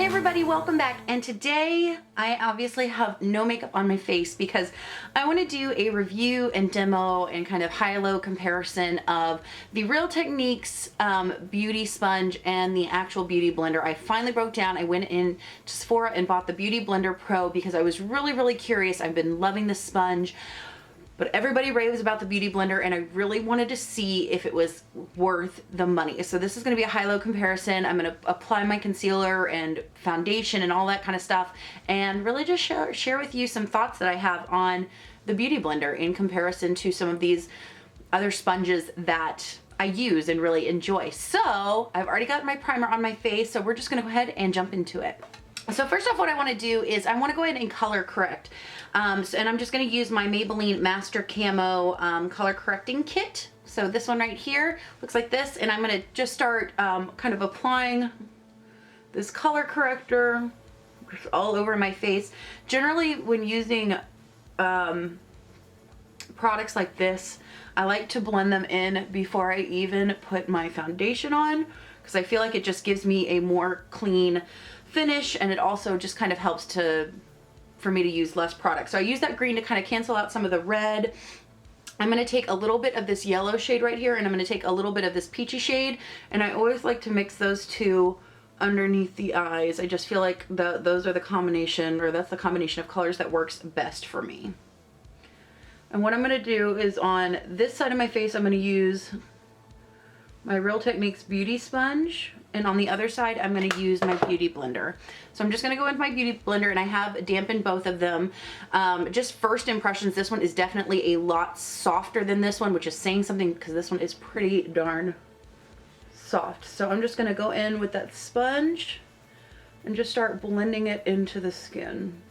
Hey everybody, welcome back. And today I obviously have no makeup on my face because I want to do a review and demo and kind of high-low comparison of the Real Techniques beauty sponge and the actual beauty blender. I finally broke down. I went in to Sephora and bought the Beauty Blender Pro because I was really curious. I've been loving this sponge, but everybody raves about the Beauty Blender and I really wanted to see if it was worth the money. So this is going to be a high-low comparison. I'm going to apply my concealer and foundation and all that kind of stuff and really just share with you some thoughts that I have on the Beauty Blender in comparison to some of these other sponges that I use and really enjoy. So I've already got my primer on my face, so we're just going to go ahead and jump into it. So first off, what I want to do is I want to go ahead and color correct. And I'm just going to use my Maybelline Master Camo color correcting kit. So this one right here looks like this, and I'm going to just start kind of applying this color corrector all over my face. Generally, when using products like this, I like to blend them in before I even put my foundation on, because I feel like it just gives me a more clean finish, and it also just kind of helps for me to use less product. So I use that green to kind of cancel out some of the red. I'm going to take a little bit of this yellow shade right here, and I'm going to take a little bit of this peachy shade, and I always like to mix those two underneath the eyes. I just feel like those are the combination, or that's the combination of colors that works best for me. And what I'm going to do is on this side of my face, I'm going to use my Real Techniques Beauty Sponge, and on the other side I'm going to use my Beauty Blender. So I'm just going to go into my Beauty Blender, and I have dampened both of them. Just first impressions, this one is definitely a lot softer than this one, which is saying something because this one is pretty darn soft. So I'm just going to go in with that sponge and just start blending it into the skin.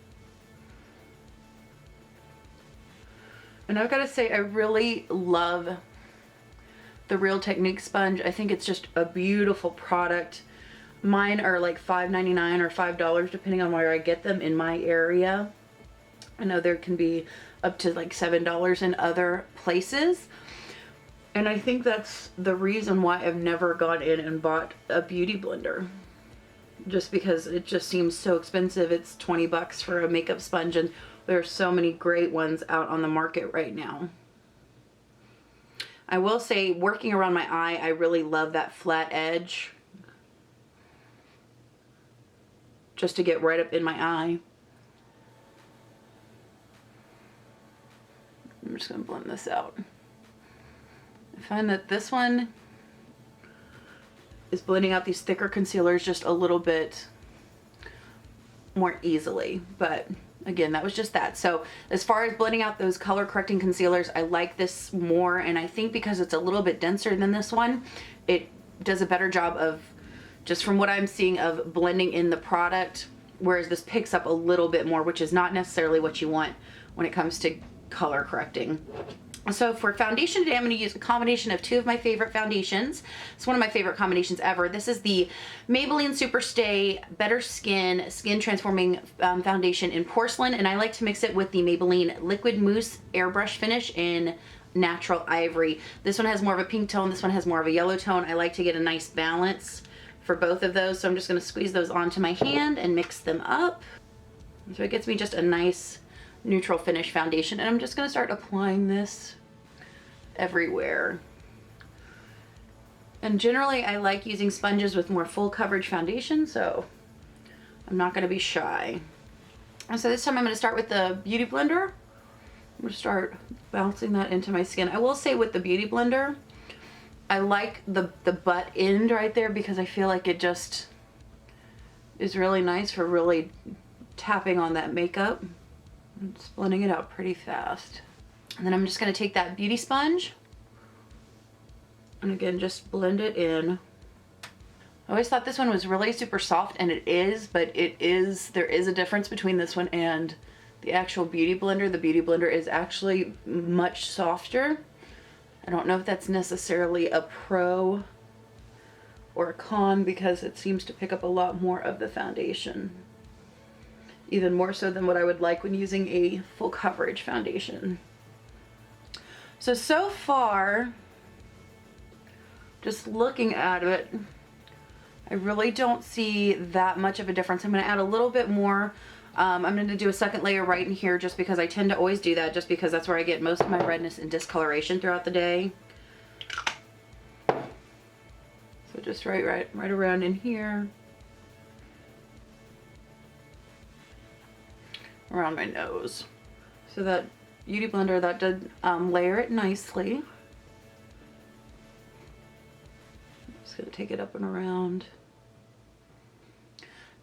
And I've got to say, I really love the Real Techniques sponge. I think it's just a beautiful product. Mine are like $5.99 or $5 depending on where I get them in my area. I know there can be up to like $7 in other places. And I think that's the reason why I've never gone in and bought a beauty blender. Just because it just seems so expensive. It's 20 bucks for a makeup sponge, and there are so many great ones out on the market right now. I will say, working around my eye, I really love that flat edge, just to get right up in my eye. I'm just going to blend this out. I find that this one is blending out these thicker concealers just a little bit more easily, but again, that was just that. So as far as blending out those color correcting concealers, I like this more, and I think because it's a little bit denser than this one, it does a better job of, just from what I'm seeing, of blending in the product, whereas this picks up a little bit more, which is not necessarily what you want when it comes to color correcting. So for foundation today, I'm going to use a combination of two of my favorite foundations. It's one of my favorite combinations ever. This is the Maybelline Superstay Better Skin Skin Transforming Foundation in Porcelain, and I like to mix it with the Maybelline Liquid Mousse Airbrush Finish in Natural Ivory. This one has more of a pink tone, this one has more of a yellow tone. I like to get a nice balance for both of those, so I'm just going to squeeze those onto my hand and mix them up. So it gets me just a nice neutral finish foundation, and I'm just going to start applying this everywhere. And generally I like using sponges with more full coverage foundation, so I'm not going to be shy. And so this time I'm going to start with the Beauty Blender. I'm going to start bouncing that into my skin. I will say with the Beauty Blender, I like the butt end right there because I feel like it just is really nice for really tapping on that makeup. I'm just blending it out pretty fast. And then I'm just going to take that beauty sponge and again just blend it in. I always thought this one was really super soft, and it is, but there is a difference between this one and the actual Beauty Blender. The Beauty Blender is actually much softer. I don't know if that's necessarily a pro or a con, because it seems to pick up a lot more of the foundation. Even more so than what I would like when using a full coverage foundation. So far, just looking at it, I really don't see that much of a difference. I'm going to add a little bit more. I'm going to do a second layer right in here just because I tend to always do that, just because that's where I get most of my redness and discoloration throughout the day. So just right around in here. Around my nose. So that Beauty Blender, that did layer it nicely. Just going to take it up and around.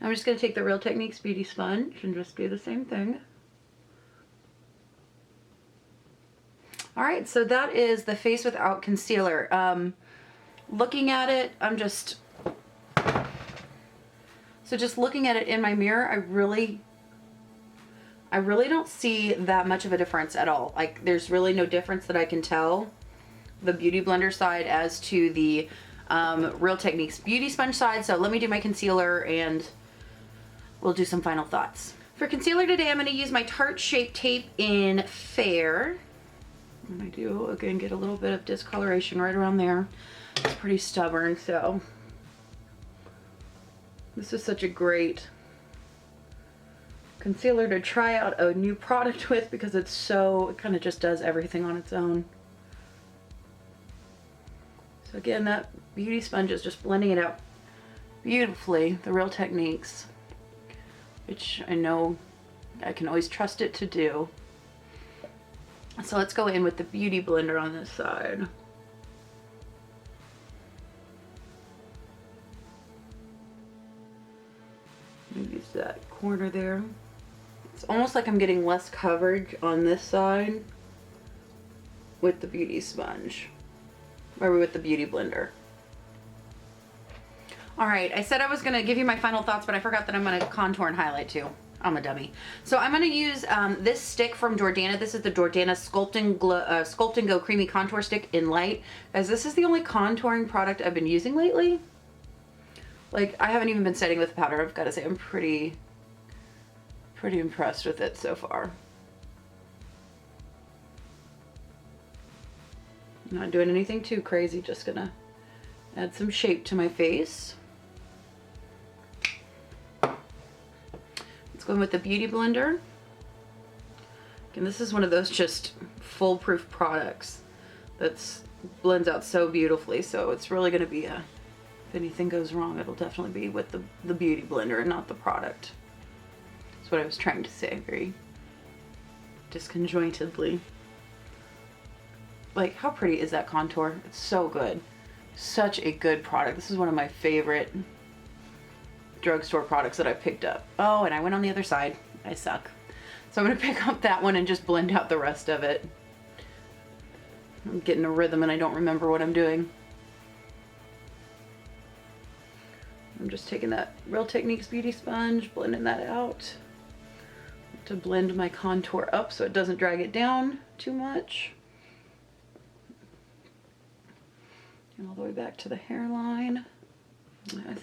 Now I'm just going to take the Real Techniques Beauty Sponge and just do the same thing. Alright, so that is the face without concealer. Looking at it, just looking at it in my mirror, I really don't see that much of a difference at all. Like, there's really no difference that I can tell. The Beauty Blender side as to the Real Techniques Beauty Sponge side. So let me do my concealer and we'll do some final thoughts. For concealer today, I'm going to use my Tarte Shape Tape in Fair. And I do, again, get a little bit of discoloration right around there. It's pretty stubborn, so this is such a great concealer to try out a new product with because it kind of just does everything on its own. So again, that beauty sponge is just blending it out beautifully, the Real Techniques, which I know I can always trust it to do. So let's go in with the Beauty Blender on this side. Use that corner there. It's almost like I'm getting less coverage on this side with the beauty sponge, or with the Beauty Blender. Alright, I said I was going to give you my final thoughts, but I forgot that I'm going to contour and highlight too. I'm a dummy. So I'm going to use this stick from Jordana. This is the Jordana Sculpt and Go Creamy Contour Stick in Light. Guys, this is the only contouring product I've been using lately. Like, I haven't even been setting with powder. I've got to say, I'm pretty impressed with it so far. I'm not doing anything too crazy, just gonna add some shape to my face. Let's go in with the Beauty Blender. Again, this is one of those just foolproof products that's blends out so beautifully, so it's really gonna be a, if anything goes wrong, it'll definitely be with the Beauty Blender and not the product. That's what I was trying to say, very disconjointedly. Like, how pretty is that contour? It's so good. Such a good product. This is one of my favorite drugstore products that I picked up. Oh, and I went on the other side. I suck. So I'm going to pick up that one and just blend out the rest of it. I'm getting a rhythm and I don't remember what I'm doing. I'm just taking that Real Techniques Beauty Sponge, blending that out to blend my contour up so it doesn't drag it down too much. And all the way back to the hairline.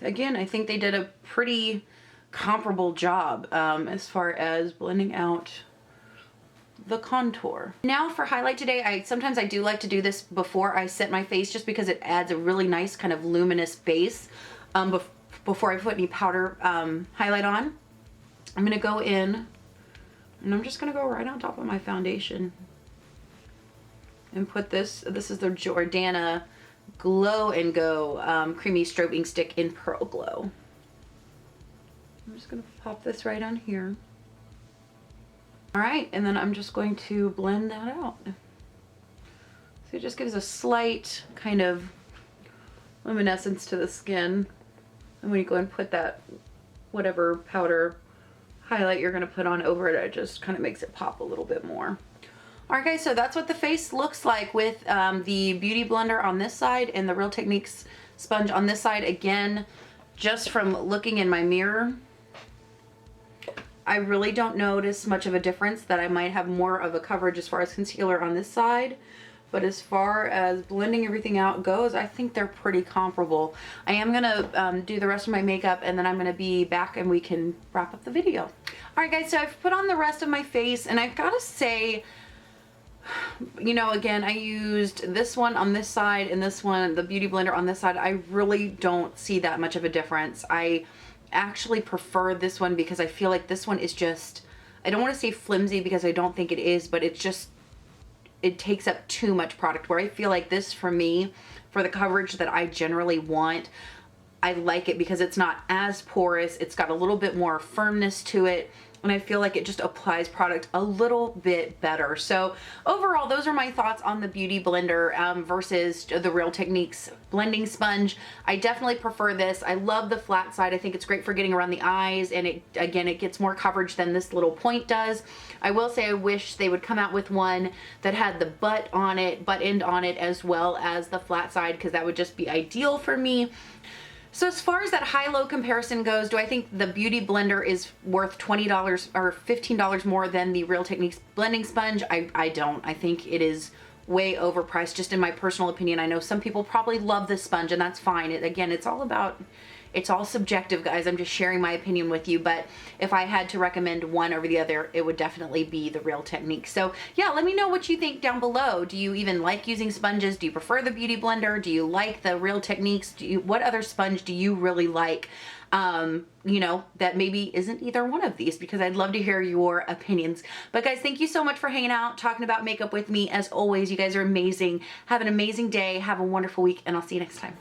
Again, I think they did a pretty comparable job as far as blending out the contour. Now for highlight today, sometimes I do like to do this before I set my face just because it adds a really nice kind of luminous base before I put any powder highlight on. I'm going to go in and I'm just going to go right on top of my foundation and put this is the Jordana Glow and Go Creamy Strobing Stick in Pearl Glow. I'm just going to pop this right on here. Alright, and then I'm just going to blend that out. So it just gives a slight kind of luminescence to the skin. And when you go and put that whatever powder highlight you're going to put on over it, it just kind of makes it pop a little bit more. Alright guys, so that's what the face looks like with the Beauty Blender on this side and the Real Techniques sponge on this side. Again, just from looking in my mirror, I really don't notice much of a difference, that I might have more of a coverage as far as concealer on this side. But as far as blending everything out goes, I think they're pretty comparable. I am going to do the rest of my makeup and then I'm going to be back and we can wrap up the video. Alright guys, so I've put on the rest of my face and I've got to say, You know, again, I used this one on this side and this one, the Beauty Blender on this side. I really don't see that much of a difference. I actually prefer this one because I feel like this one is just, I don't want to say flimsy because I don't think it is, but it's just, it takes up too much product, where I feel like this, for me, for the coverage that I generally want, I like it because it's not as porous. It's got a little bit more firmness to it, and I feel like it just applies product a little bit better. So overall, those are my thoughts on the Beauty Blender versus the Real Techniques blending sponge. I definitely prefer this. I love the flat side. I think it's great for getting around the eyes, and it, again, it gets more coverage than this little point does. I will say I wish they would come out with one that had the butt end on it, as well as the flat side, because that would just be ideal for me. So as far as that high-low comparison goes, do I think the Beauty Blender is worth $20 or $15 more than the Real Techniques blending sponge? I don't. I think it is way overpriced, just in my personal opinion. I know some people probably love this sponge, and that's fine. Again, it's all subjective, guys. I'm just sharing my opinion with you, but if I had to recommend one over the other, it would definitely be the Real Techniques. So yeah, let me know what you think down below. Do you even like using sponges? Do you prefer the Beauty Blender? Do you like the Real Techniques? What other sponge do you really like? You know, that maybe isn't either one of these, because I'd love to hear your opinions. But guys, thank you so much for hanging out, talking about makeup with me. As always, you guys are amazing. Have an amazing day. Have a wonderful week, and I'll see you next time.